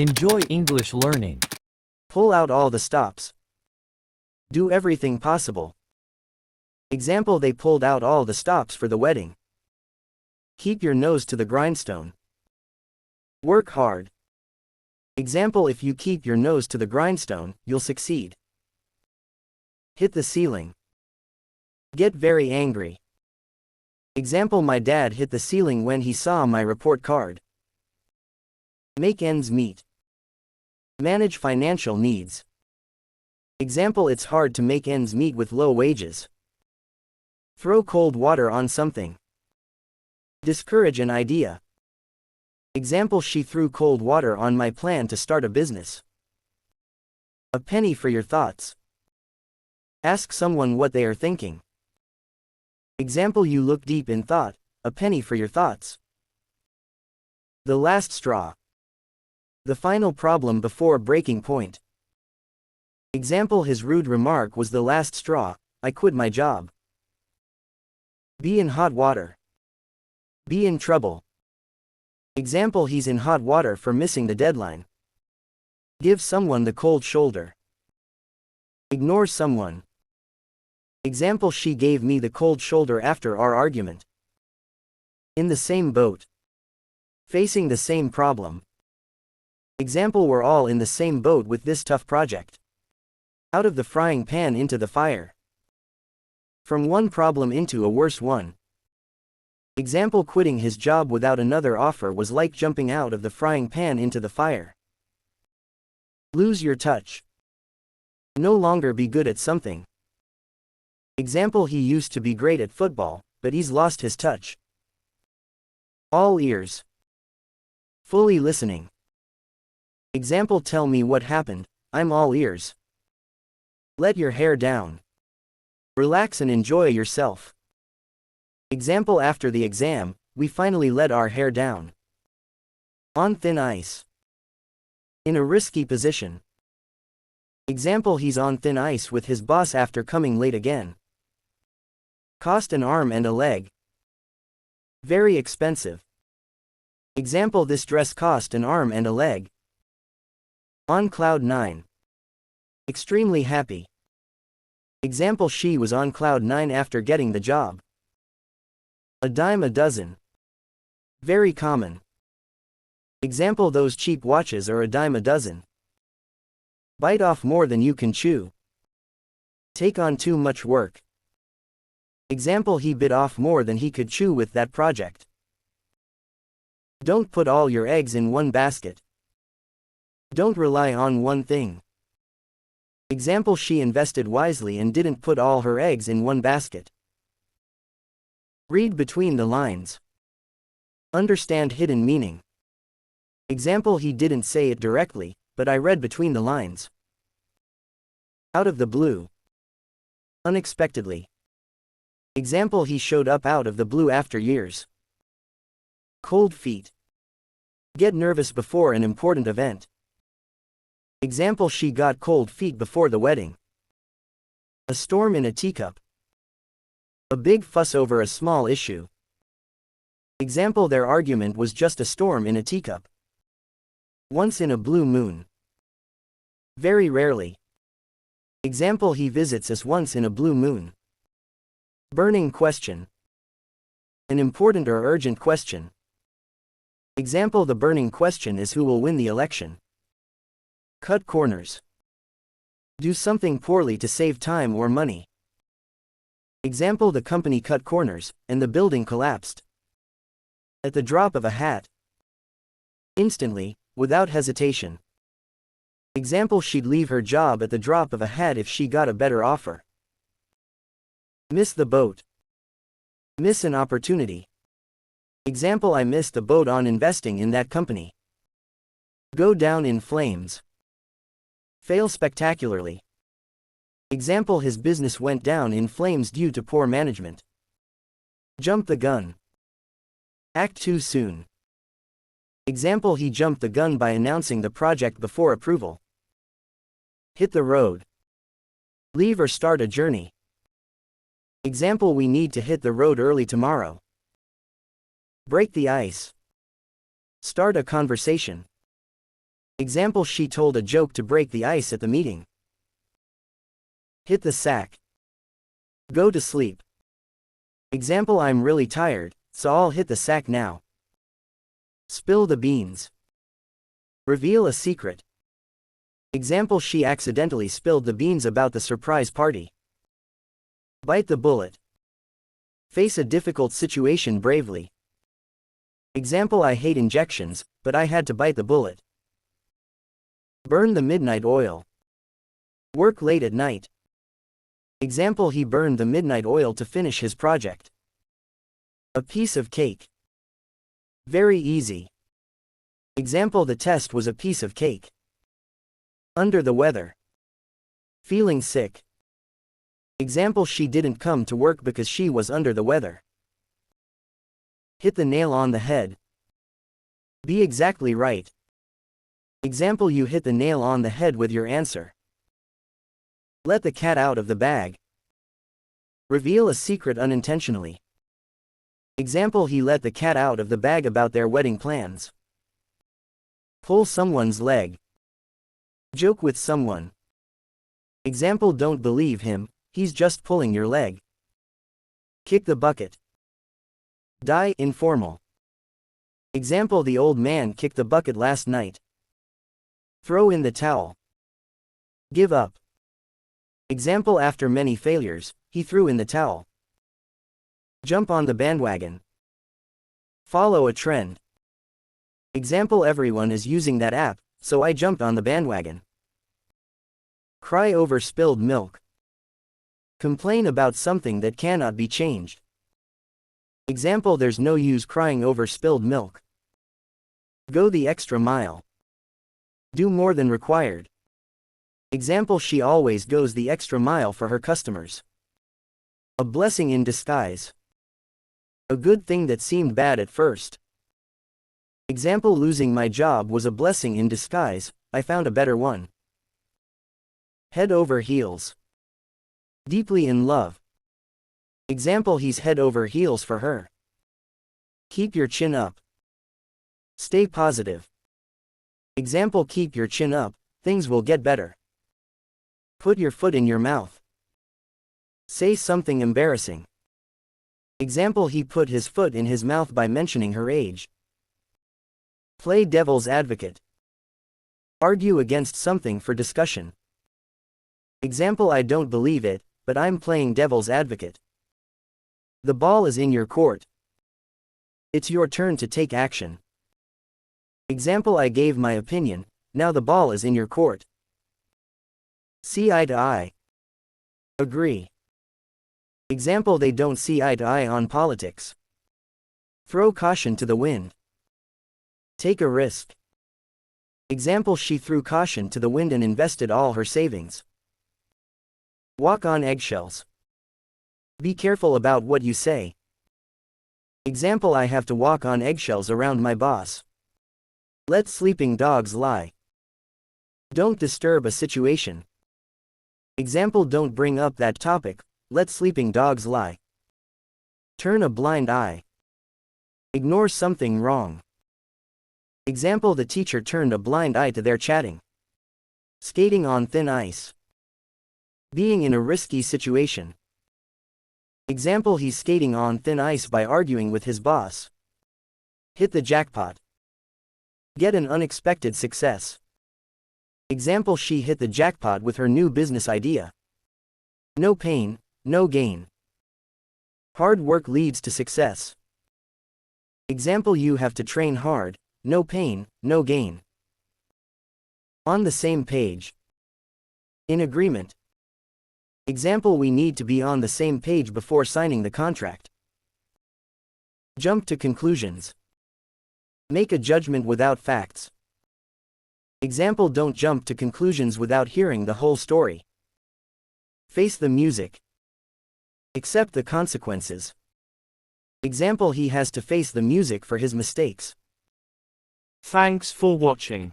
Enjoy English learning. Pull out all the stops. Do everything possible. Example: they pulled out all the stops for the wedding. Keep your nose to the grindstone. Work hard. Example: if you keep your nose to the grindstone, you'll succeed. Hit the ceiling. Get very angry. Example: my dad hit the ceiling when he saw my report card. Make ends meet. Manage financial needs. Example: it's hard to make ends meet with low wages. Throw cold water on something. Discourage an idea. Example: she threw cold water on my plan to start a business. A penny for your thoughts. Ask someone what they are thinking. Example: you look deep in thought. A penny for your thoughts. The last straw. The final problem before breaking point. Example: his rude remark was the last straw. I quit my job. Be in hot water. Be in trouble. Example: he's in hot water for missing the deadline. Give someone the cold shoulder. Ignore someone. Example: she gave me the cold shoulder after our argument. In the same boat. Facing the same problem. Example: we're all in the same boat with this tough project. Out of the frying pan into the fire. From one problem into a worse one. Example: quitting his job without another offer was like jumping out of the frying pan into the fire. Lose your touch. No longer be good at something. Example: he used to be great at football, but he's lost his touch. All ears. Fully listening. Example: tell me what happened, I'm all ears. Let your hair down. Relax and enjoy yourself. Example: after the exam, we finally let our hair down. On thin ice. In a risky position. Example: he's on thin ice with his boss after coming late again. Cost an arm and a leg. Very expensive. Example: this dress cost an arm and a leg. On cloud 9. Extremely happy. Example: she was on cloud 9 after getting the job. A dime a dozen. Very common. Example: those cheap watches are a dime a dozen. Bite off more than you can chew. Take on too much work. Example: he bit off more than he could chew with that project. Don't put all your eggs in one basket. Don't rely on one thing. Example: she invested wisely and didn't put all her eggs in one basket. Read between the lines. Understand hidden meaning. Example: he didn't say it directly, but I read between the lines. Out of the blue. Unexpectedly. Example: he showed up out of the blue after years. Cold feet. Get nervous before an important event. Example: she got cold feet before the wedding. A storm in a teacup. A big fuss over a small issue. Example: their argument was just a storm in a teacup. Once in a blue moon. Very rarely. Example: he visits us once in a blue moon. Burning question. An important or urgent question. Example: the burning question is who will win the election. Cut corners. Do something poorly to save time or money. Example: the company cut corners, and the building collapsed. At the drop of a hat. Instantly, without hesitation. Example: she'd leave her job at the drop of a hat if she got a better offer. Miss the boat. Miss an opportunity. Example: I missed the boat on investing in that company. Go down in flames. Fail spectacularly. Example: his business went down in flames due to poor management. Jump the gun. Act too soon. Example: he jumped the gun by announcing the project before approval. Hit the road. Leave or start a journey. Example: we need to hit the road early tomorrow. Break the ice. Start a conversation. Example, she told a joke to break the ice at the meeting. Hit the sack. Go to sleep. Example, I'm really tired, so I'll hit the sack now. Spill the beans. Reveal a secret. Example, she accidentally spilled the beans about the surprise party. Bite the bullet. Face a difficult situation bravely. Example, I hate injections, but I had to bite the bullet. Burn the midnight oil. Work late at night. Example, he burned the midnight oil to finish his project. A piece of cake. Very easy. Example, the test was a piece of cake. Under the weather. Feeling sick. Example, she didn't come to work because she was under the weather. Hit the nail on the head. Be exactly right. Example, you hit the nail on the head with your answer. Let the cat out of the bag. Reveal a secret unintentionally. Example, he let the cat out of the bag about their wedding plans. Pull someone's leg. Joke with someone. Example, don't believe him, he's just pulling your leg. Kick the bucket. Die, informal. Example, the old man kicked the bucket last night. Throw in the towel. Give up. Example, after many failures, he threw in the towel. Jump on the bandwagon. Follow a trend. Example, everyone is using that app, so I jumped on the bandwagon. Cry over spilled milk. Complain about something that cannot be changed. Example, there's no use crying over spilled milk. Go the extra mile. Do more than required. Example, she always goes the extra mile for her customers. A blessing in disguise. A good thing that seemed bad at first. Example, losing my job was a blessing in disguise, I found a better one. Head over heels. Deeply in love. Example, he's head over heels for her. Keep your chin up. Stay positive. Example, keep your chin up, things will get better. Put your foot in your mouth. Say something embarrassing. Example, he put his foot in his mouth by mentioning her age. Play devil's advocate. Argue against something for discussion. Example, I don't believe it, but I'm playing devil's advocate. The ball is in your court. It's your turn to take action. Example, I gave my opinion, now the ball is in your court. See eye to eye. Agree. Example, they don't see eye to eye on politics. Throw caution to the wind. Take a risk. Example, she threw caution to the wind and invested all her savings. Walk on eggshells. Be careful about what you say. Example, I have to walk on eggshells around my boss. Let sleeping dogs lie. Don't disturb a situation. Example, don't bring up that topic, let sleeping dogs lie. Turn a blind eye. Ignore something wrong. Example, the teacher turned a blind eye to their chatting. Skating on thin ice. Being in a risky situation. Example, he's skating on thin ice by arguing with his boss. Hit the jackpot. Get an unexpected success. Example, she hit the jackpot with her new business idea. No pain, no gain. Hard work leads to success. Example, you have to train hard, no pain, no gain. On the same page. In agreement. Example, we need to be on the same page before signing the contract. Jump to conclusions. Make a judgment without facts. Example, don't jump to conclusions without hearing the whole story. Face the music. Accept the consequences. Example, he has to face the music for his mistakes. Thanks for watching.